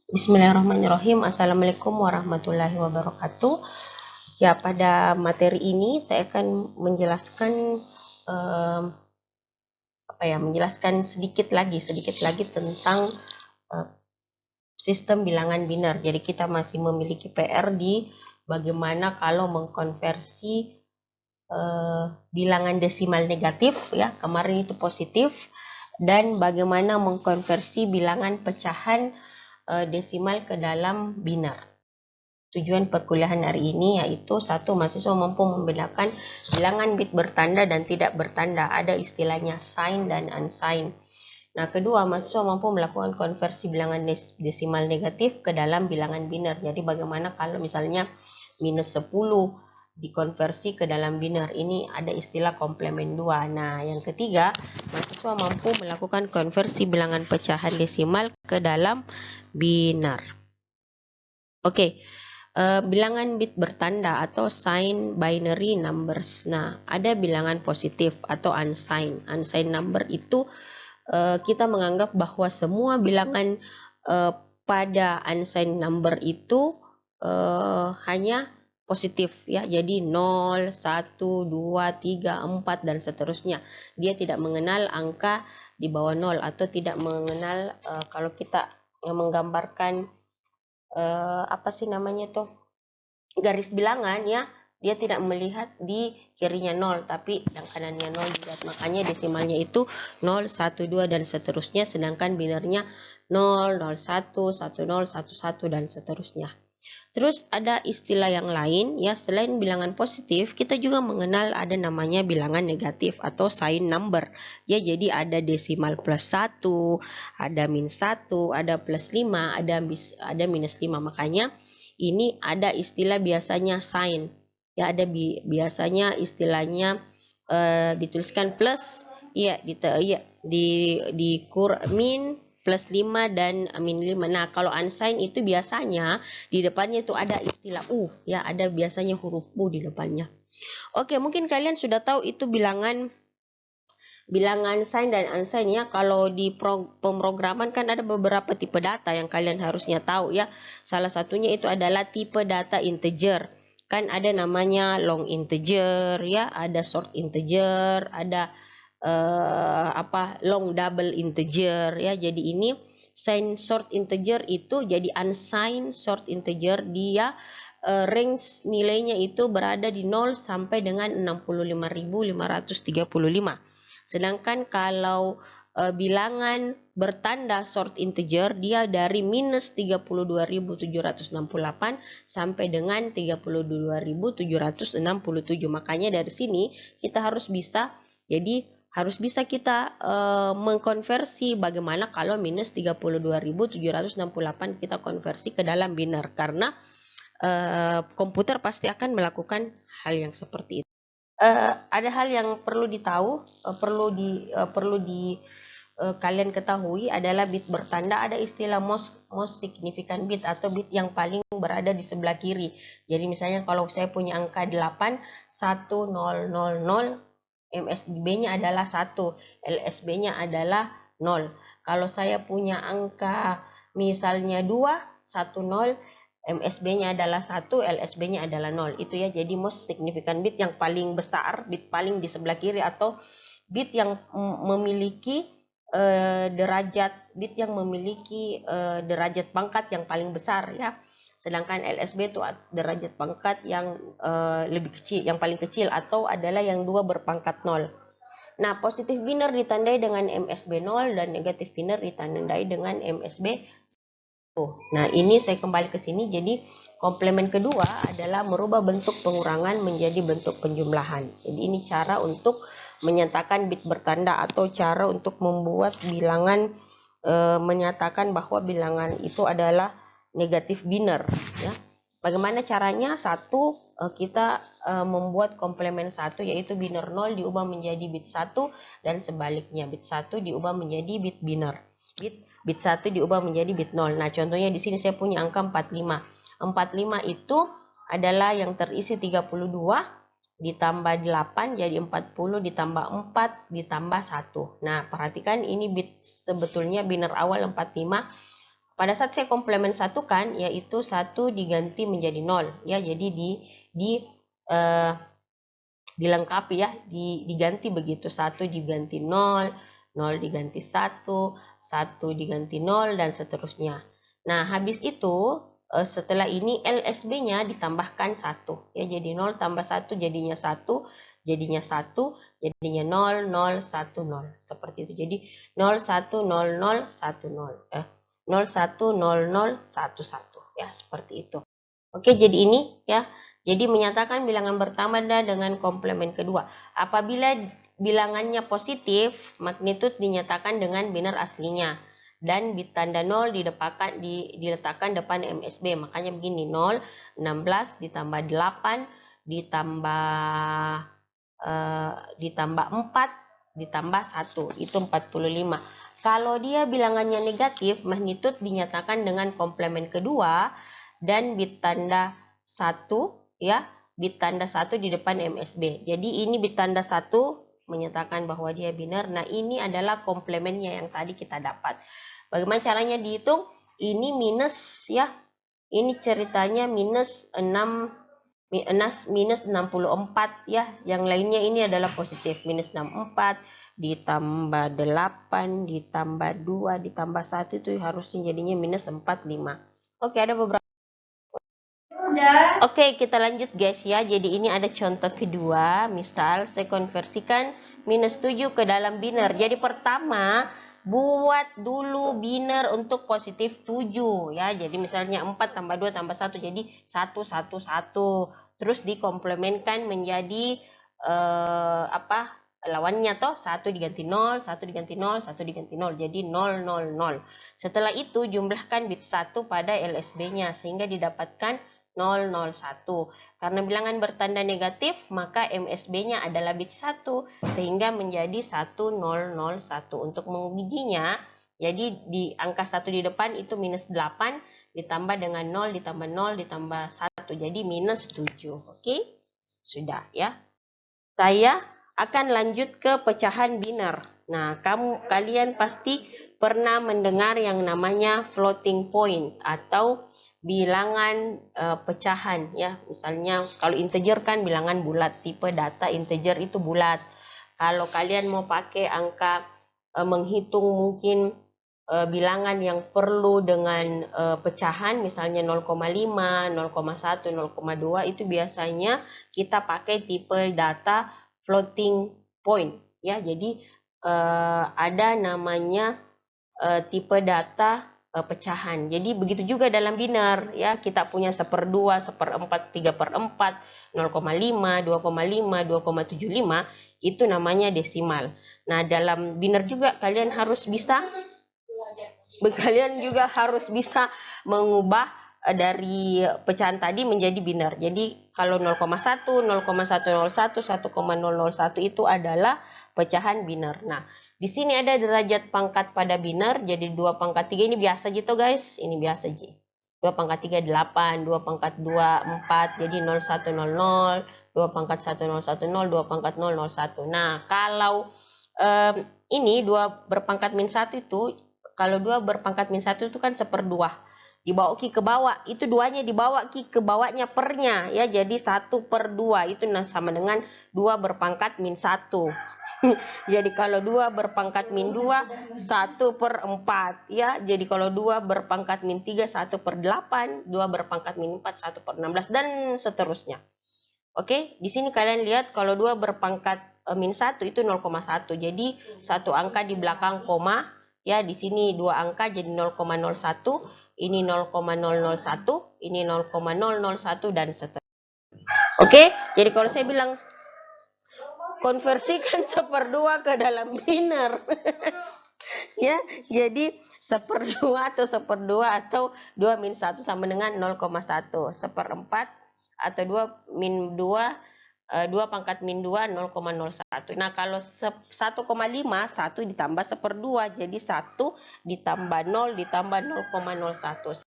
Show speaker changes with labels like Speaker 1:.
Speaker 1: Bismillahirrahmanirrahim. Assalamualaikum warahmatullahi wabarakatuh. Ya, pada materi ini saya akan menjelaskan menjelaskan sedikit lagi tentang eh, sistem bilangan biner. Jadi kita masih memiliki PR di bagaimana kalau mengkonversi bilangan desimal negatif, ya kemarin itu positif, dan bagaimana mengkonversi bilangan pecahan desimal ke dalam biner. Tujuan perkuliahan hari ini yaitu satu, mahasiswa mampu membedakan bilangan bit bertanda dan tidak bertanda, ada istilahnya sign dan unsigned. Nah, kedua, mahasiswa mampu melakukan konversi bilangan desimal negatif ke dalam bilangan biner. Jadi bagaimana kalau misalnya minus 10 dikonversi ke dalam biner, ini ada istilah komplement 2. Nah, yang ketiga, mahasiswa mampu melakukan konversi bilangan pecahan desimal ke dalam biner. Oke. Bilangan bit bertanda atau sign binary numbers. Nah, ada bilangan positif atau unsigned. Unsigned number itu kita menganggap bahwa semua bilangan pada unsigned number itu hanya positif, ya. Jadi 0, 1, 2, 3, 4 dan seterusnya. Dia tidak mengenal angka di bawah 0 atau tidak mengenal kalau kita menggambarkan garis bilangan, ya, dia tidak melihat di kirinya 0 tapi yang kanannya 0 dilihat. Makanya desimalnya itu 0, 1, 2 dan seterusnya, sedangkan binernya 0, 0, 1, 1, 0, 1, 1 dan seterusnya. Terus ada istilah yang lain, ya, selain bilangan positif kita juga mengenal ada namanya bilangan negatif atau sign number, ya. Jadi ada desimal plus 1, ada min 1, ada plus 5, ada minus 5. Makanya ini ada istilah biasanya sign, ya, ada biasanya istilahnya dituliskan plus, ya, di min plus 5 dan min 5. Nah, kalau unsigned itu biasanya di depannya itu ada istilah ya, ada biasanya huruf U di depannya. Oke, mungkin kalian sudah tahu itu bilangan sign dan unsigned, ya. Kalau di pemrograman kan ada beberapa tipe data yang kalian harusnya tahu, ya. Salah satunya itu adalah tipe data integer. Kan ada namanya long integer, ya, ada short integer, ada long double integer, ya. Jadi ini sign short integer itu jadi unsigned short integer, dia range nilainya itu berada di 0 sampai dengan 65.535. Sedangkan kalau bilangan bertanda short integer, dia dari minus 32.768 sampai dengan 32.767. Makanya dari sini kita harus bisa, kita mengkonversi bagaimana kalau minus 32.768 kita konversi ke dalam biner, karena komputer pasti akan melakukan hal yang seperti itu. Ada hal yang perlu kalian ketahui adalah bit bertanda ada istilah most significant bit atau bit yang paling berada di sebelah kiri. Jadi misalnya kalau saya punya angka 8, 1000, MSB-nya adalah 1, LSB-nya adalah 0. Kalau saya punya angka misalnya 2, 10, MSB-nya adalah 1, LSB-nya adalah 0. Itu, ya. Jadi most significant bit yang paling besar, bit paling di sebelah kiri, atau bit yang memiliki derajat pangkat yang paling besar, ya. Sedangkan LSB itu derajat pangkat yang lebih kecil, yang paling kecil, atau adalah yang 2 berpangkat 0. Nah, positif biner ditandai dengan MSB 0 dan negatif biner ditandai dengan MSB 1. Nah, ini saya kembali ke sini. Jadi komplement kedua adalah merubah bentuk pengurangan menjadi bentuk penjumlahan. Jadi ini cara untuk menyatakan bit bertanda atau cara untuk membuat bilangan menyatakan bahwa bilangan itu adalah negatif biner, ya. Bagaimana caranya? Satu, kita membuat komplement 1, yaitu biner 0 diubah menjadi bit 1 dan sebaliknya, bit 1 diubah menjadi bit biner. Bit 1 diubah menjadi bit 0. Nah, contohnya di sini saya punya angka 45. 45 itu adalah yang terisi 32 ditambah 8 jadi 40 ditambah 4 ditambah 1. Nah, perhatikan ini bit sebetulnya biner awal 45, pada saat saya komplement satukan, yaitu 1 diganti menjadi 0, ya. Jadi dilengkapi, ya, diganti begitu. 1 diganti 0, 0 diganti 1, 1 diganti 0, dan seterusnya. Nah, habis itu setelah ini LSB-nya ditambahkan 1, ya. Jadi 0 tambah 1 jadinya 1, jadinya 1, jadinya 0, 0, 1, 0. Seperti itu. Jadi 0, 1, 0, 0, 1, 0. 0, 1, 0, 0, 1, 1. Ya, seperti itu. Oke, jadi ini, ya. Jadi menyatakan bilangan bertambah dengan komplement kedua. Apabila bilangannya positif, magnitude dinyatakan dengan biner aslinya. Dan bit tanda 0 diletakkan depan MSB. Makanya begini, 0, 16 ditambah 8 ditambah 4 ditambah 1. Itu 45. Kalau dia bilangannya negatif, magnitude dinyatakan dengan komplement kedua dan bit tanda 1, ya, bit tanda 1 di depan MSB. Jadi ini bit tanda 1 menyatakan bahwa dia biner. Nah, ini adalah komplementnya yang tadi kita dapat. Bagaimana caranya dihitung? Ini minus, ya. Ini ceritanya minus 64, ya. Yang lainnya ini adalah positif. Minus 64 ditambah 8 ditambah 2 ditambah 1 itu harusnya jadinya minus 45. Oke, ada beberapa. Oke, kita lanjut guys, ya. Jadi ini ada contoh kedua. Misal saya konversikan minus 7 ke dalam biner. Jadi pertama buat dulu biner untuk positif 7, ya. Jadi misalnya 4 tambah 2 tambah 1 jadi 1, 1, 1. Terus dikomplementkan menjadi lawannya toh, 1 diganti 0, 1 diganti 0, 1 diganti 0. Jadi 0, 0, 0. Setelah itu jumlahkan bit 1 pada LSB-nya sehingga didapatkan 0, 0, 1. Karena bilangan bertanda negatif, maka MSB-nya adalah bit 1 sehingga menjadi 1, 0, 0, 1. Untuk mengujinya, jadi di angka 1 di depan itu minus 8 ditambah dengan 0 ditambah 0 ditambah 1. Jadi minus 7. Oke? Sudah, ya. Saya akan lanjut ke pecahan biner. Nah, kalian pasti pernah mendengar yang namanya floating point atau bilangan pecahan, ya. Misalnya kalau integer kan bilangan bulat, tipe data integer itu bulat. Kalau kalian mau pakai angka menghitung mungkin bilangan yang perlu dengan pecahan, misalnya 0,5, 0,1, 0,2, itu biasanya kita pakai tipe data floating point, ya. Jadi ada namanya tipe data pecahan. Jadi begitu juga dalam biner, ya. Kita punya 1/2, 1/4, 3/4, 0,5, 2,5, 2,75, itu namanya desimal. Nah, dalam biner juga kalian harus bisa mengubah dari pecahan tadi menjadi biner. Jadi kalau 0,1, 0,101, 1,001 itu adalah pecahan biner. Nah, di sini ada derajat pangkat pada biner. Jadi 2 pangkat 3 ini biasa gitu guys. Ini biasa ji. 2 pangkat 3 8, 2 pangkat 2 4, jadi 0100, 2 pangkat 1010, 2 pangkat 001. Nah, kalau ini 2 berpangkat min 1 itu, kalau 2 berpangkat min 1 itu kan 1/2. Dibawa ki ke bawah, itu 2-nya dibawa ki ke bawahnya pernya, ya. Jadi 1/2 itu sama dengan 2 berpangkat min 1. Jadi kalau 2 berpangkat min 2, 1/4, ya. Jadi kalau 2 berpangkat min 3, 1/8, 2 berpangkat min 4, 1/16, dan seterusnya. Oke, di sini kalian lihat kalau 2 berpangkat min 1 itu 0,1. Jadi satu angka di belakang koma, ya. Di sini 2 angka jadi 0,01, ini 0,001, ini 0,001, dan seterusnya. Oke, jadi kalau saya bilang konversikan 1/2 ke dalam biner. Ya, jadi 1/2 atau 1/2 atau 2 min 1 sama dengan 0,1. 1/4 atau 2 min 2, 2 pangkat min 2, 0,01. Nah, kalau 1,5, 1 ditambah 1/2, jadi 1 ditambah 0 ditambah 0,01.